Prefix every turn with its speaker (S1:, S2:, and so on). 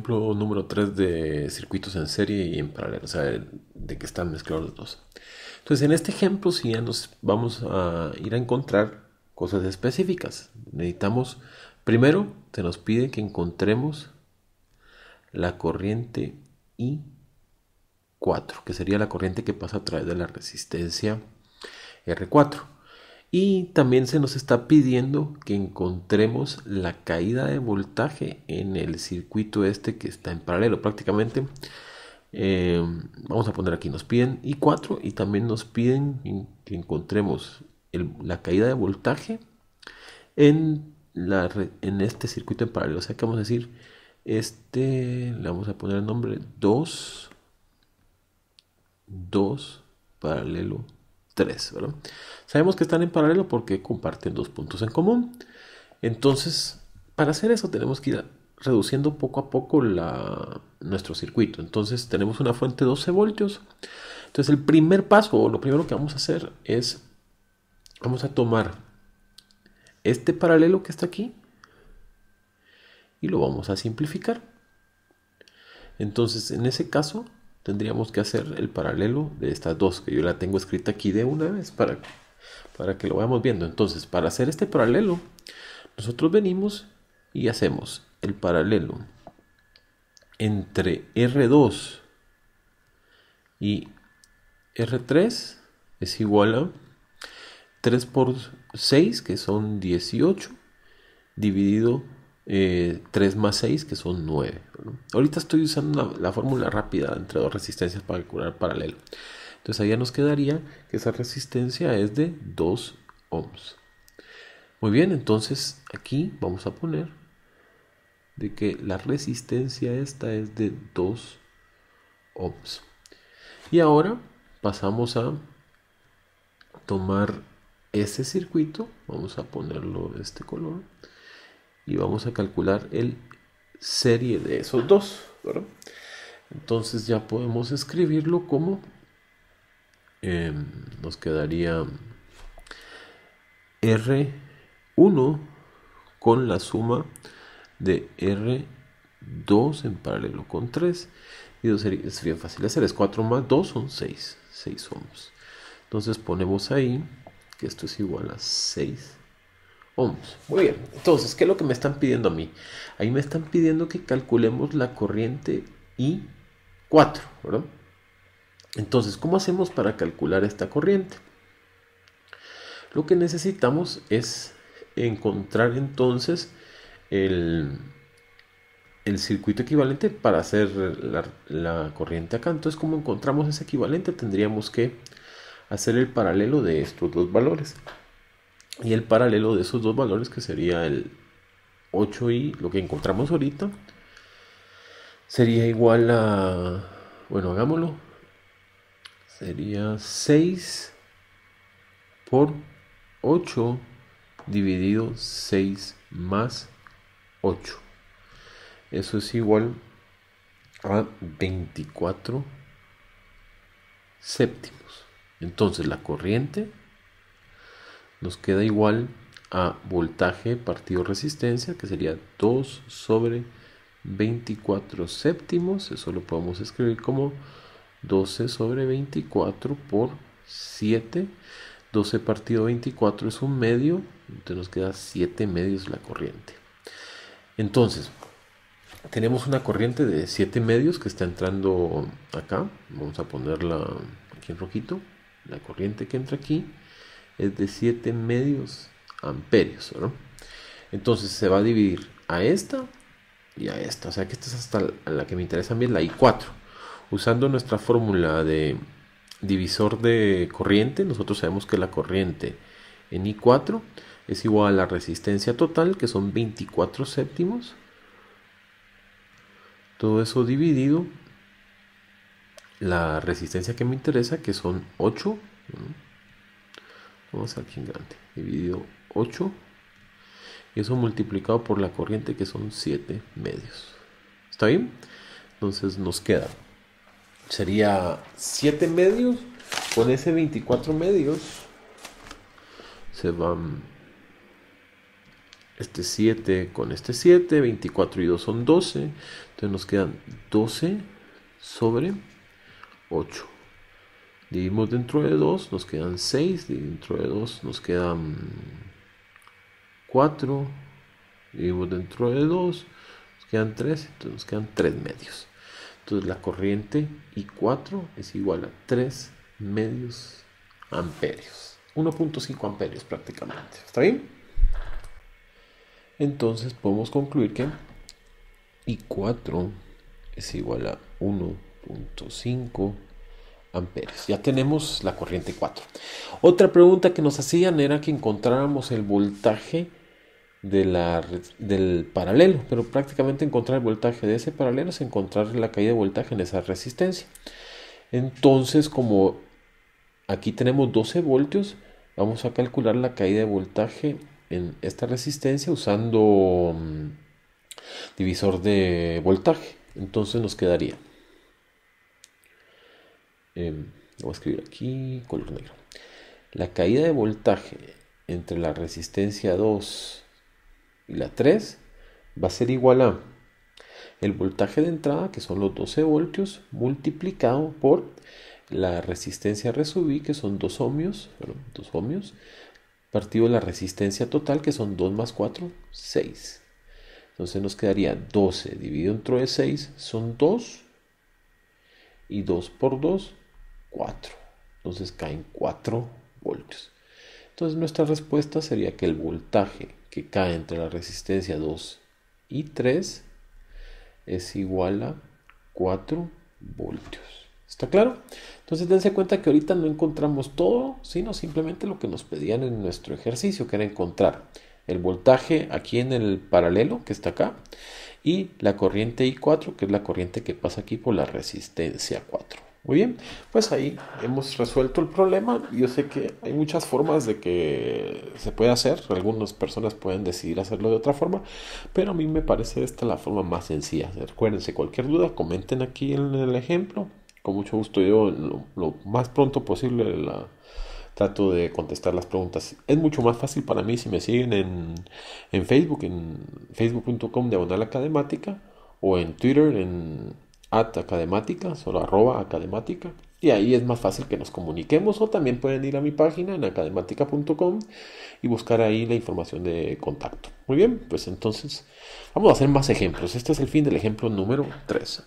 S1: ejemplo número 3 de circuitos en serie y en paralelo, o sea, de que están mezclados los dos. Entonces, en este ejemplo, sí ya nos vamos a ir a encontrar cosas específicas. Necesitamos, primero, se nos pide que encontremos la corriente I4, que sería la corriente que pasa a través de la resistencia R4. Y también se nos está pidiendo que encontremos la caída de voltaje en el circuito este que está en paralelo prácticamente. Vamos a poner aquí, nos piden I4 y también nos piden que encontremos la caída de voltaje en este circuito en paralelo. O sea que vamos a decir, le vamos a poner el nombre 2 paralelo 3, ¿verdad? Sabemos que están en paralelo porque comparten dos puntos en común. Entonces, para hacer eso tenemos que ir reduciendo poco a poco nuestro circuito. Entonces tenemos una fuente de 12 voltios. Entonces el primer paso, o lo primero que vamos a hacer es, vamos a tomar este paralelo que está aquí y lo vamos a simplificar. Entonces en ese caso tendríamos que hacer el paralelo de estas dos, que yo la tengo escrita aquí de una vez para que lo vayamos viendo. Entonces, para hacer este paralelo, nosotros venimos y hacemos el paralelo entre R2 y R3 es igual a 3 por 6, que son 18, dividido 3 más 6, que son 9. ¿No? Ahorita estoy usando la fórmula rápida entre dos resistencias para calcular paralelo. Entonces allá nos quedaría que esa resistencia es de 2 ohms. Muy bien, entonces aquí vamos a poner de que la resistencia esta es de 2 ohms. Y ahora pasamos a tomar ese circuito, vamos a ponerlo de este color y vamos a calcular el serie de esos dos, ¿verdad? Entonces ya podemos escribirlo como nos quedaría R1 con la suma de R2 en paralelo con 3. Y es bien fácil de hacer, es 4 más 2 son 6 ohms. Entonces ponemos ahí que esto es igual a 6 ohms. Muy bien, entonces, ¿qué es lo que me están pidiendo a mí? Ahí me están pidiendo que calculemos la corriente I4, ¿verdad? Entonces, ¿cómo hacemos para calcular esta corriente? Lo que necesitamos es encontrar entonces el circuito equivalente para hacer la corriente acá. Entonces, ¿cómo encontramos ese equivalente? Tendríamos que hacer el paralelo de estos dos valores. Y el paralelo de esos dos valores, que sería el 8i, lo que encontramos ahorita, sería igual a, bueno, hagámoslo, sería 6 por 8 dividido 6 más 8. Eso es igual a 24 séptimos. Entonces la corriente nos queda igual a voltaje partido resistencia, que sería 2 sobre 24 séptimos. Eso lo podemos escribir como 12 sobre 24 por 7. 12 partido 24 es un medio, entonces nos queda 7 medios la corriente. Entonces, tenemos una corriente de 7 medios que está entrando acá. Vamos a ponerla aquí en rojito. La corriente que entra aquí es de 7 medios amperios, ¿no? Entonces se va a dividir a esta y a esta. O sea que esta es hasta la que me interesa a mí, la I4. Usando nuestra fórmula de divisor de corriente, nosotros sabemos que la corriente en I4 es igual a la resistencia total, que son 24 séptimos. Todo eso dividido la resistencia que me interesa, que son 8. Vamos aquí en grande, dividido 8. Y eso multiplicado por la corriente, que son 7 medios. ¿Está bien? Entonces nos queda, sería 7 medios. Con ese 24 medios se van este 7 con este 7, 24 y 2 son 12, entonces nos quedan 12 sobre 8. Dividimos dentro de 2, nos quedan 6, dentro de 2 nos quedan 4, dividimos dentro de 2, nos quedan 3, entonces nos quedan 3 medios. Entonces la corriente I4 es igual a 3 medios amperios. 1.5 amperios prácticamente. ¿Está bien? Entonces podemos concluir que I4 es igual a 1.5 amperios. Ya tenemos la corriente 4. Otra pregunta que nos hacían era que encontráramos el voltaje del paralelo, pero prácticamente encontrar el voltaje de ese paralelo es encontrar la caída de voltaje en esa resistencia. Entonces, como aquí tenemos 12 voltios, vamos a calcular la caída de voltaje en esta resistencia usando divisor de voltaje. Entonces nos quedaría, voy a escribir aquí color negro, la caída de voltaje entre la resistencia 2 y la 3 va a ser igual a el voltaje de entrada, que son los 12 voltios, multiplicado por la resistencia R sub I, que son 2 ohmios, partido de la resistencia total, que son 2 más 4, 6. Entonces nos quedaría 12 dividido entre 6 son 2, y 2 por 2, 4. Entonces caen 4 voltios. Entonces nuestra respuesta sería que el voltaje que cae entre la resistencia 2 y 3 es igual a 4 voltios. ¿Está claro? Entonces dense cuenta que ahorita no encontramos todo, sino simplemente lo que nos pedían en nuestro ejercicio, que era encontrar el voltaje aquí en el paralelo, que está acá, y la corriente I4, que es la corriente que pasa aquí por la resistencia 4. Muy bien, pues ahí hemos resuelto el problema. Yo sé que hay muchas formas de que se puede hacer. Algunas personas pueden decidir hacerlo de otra forma, pero a mí me parece esta la forma más sencilla. Recuérdense, cualquier duda, comenten aquí en el ejemplo. Con mucho gusto yo lo más pronto posible trato de contestar las preguntas. Es mucho más fácil para mí si me siguen en Facebook, en facebook.com/academática, o en Twitter en @academática, solo @academática, y ahí es más fácil que nos comuniquemos. O también pueden ir a mi página en academática.com y buscar ahí la información de contacto. Muy bien, pues entonces vamos a hacer más ejemplos. Este es el fin del ejemplo número 3.